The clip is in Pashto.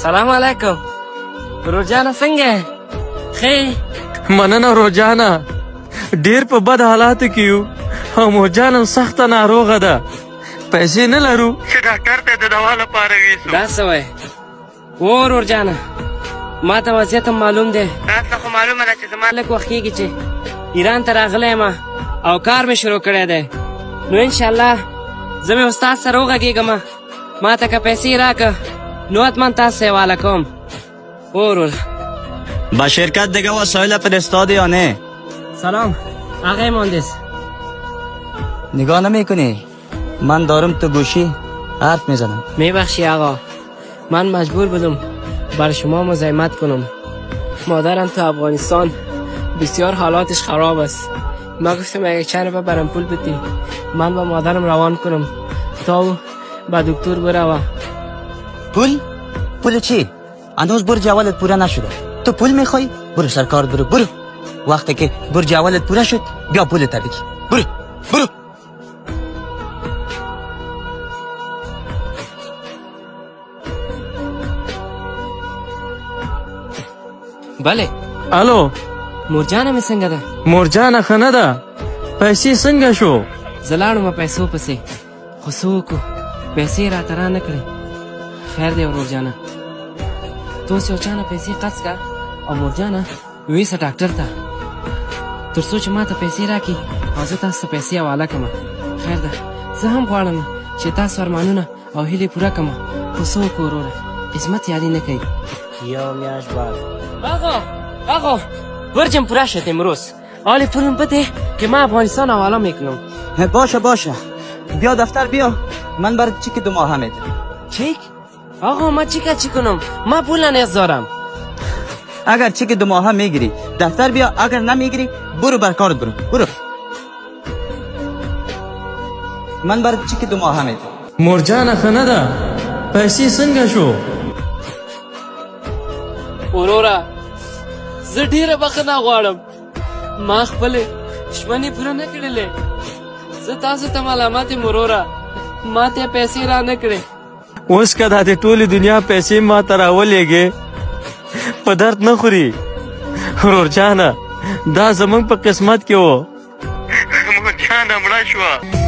سلام علیکم ورور جانه څنګه ښه مننه ورور جانه ډېر په بد حالاتو کې یو او مور جان هم سخته ناروغه ده پیسې نه لرو چې ډاکټر ته د دوا لپاره ویسو دا څه وایې ورور جانه ما ته وضعیت هم معلوم دی راته خو معلومه ده چې زما لږ وخت کېږي چې ایران ته راغلی یم او کار مې شروع کړی دی نو انشاءالله زه مې استاد سره وغږېږم ما ته که پیسې راکړه نو حتما تاسو ته حواله کوم ورور با شرکت دیگه وسایل فرستادی یا نه؟ سلام آقای مهندس نگاه نمیکنی من دارم تو گوشی حرف میزنم میبخشی آقا من مجبور بودم بر شما مزاحمت کنم مادرم تو افغانستان بسیار حالاتش خراب است من گفتم اگه چند روپه برام پول بدی من با مادرم روان کنم تا با دکتر بروه پول چی؟ هنوز برج اولت پورا نشده تو پول میخوای؟ برو سرکار برو وقتی که برج اولت پورا شد بیا پولت بگی برو بله الو مورجانه مې څنګه ده مور جانه ښه نه ده پیسې څنګه شو زه لاړم پیسو پسې خو څه وکړو پیسې راته را نه کړې خیر دی ورور جانه تو اوس یو چا نه پیسې قرض کړه او مورجانه یویسه ډاکټر ته تر څو چې ما ته پیسې راکړي او زه تاسو ته پیسې حواله کړم خیر ده زه هم غواړم چې تاسو ارمانونه او هیلې پوره کړم خو څه وکړو وروره عظمت یاري نه کوي یو میاشت بعد آقا برجم پوره شد امروز حالی پولم بده که من افغانستان حواله میکنم باشه بیا دفتر بیا من برات چک 2 ماه میدم چک؟ آقا ما چی کنم من پول نیاز دارم اگر چک 2 ماه میگیری دفتر بیا اگر نمیگیری برو بر کارت برو من برات چک 2 ماه میدم مور جانه ښه نه ده پیسې څنګه شو وروره زه ډېره بخښنه غواړم ما خپلې ژمنې پوره نه کړلې زه تاسو ته ملامت یم وروره ما ته پیسې را نه کړې اوس که دا د ټولې دنیا پیسې ما ته راولېږې په درد نه خوري ورور جانه دا زموږ په قسمت کې و مور جانه مړه شوه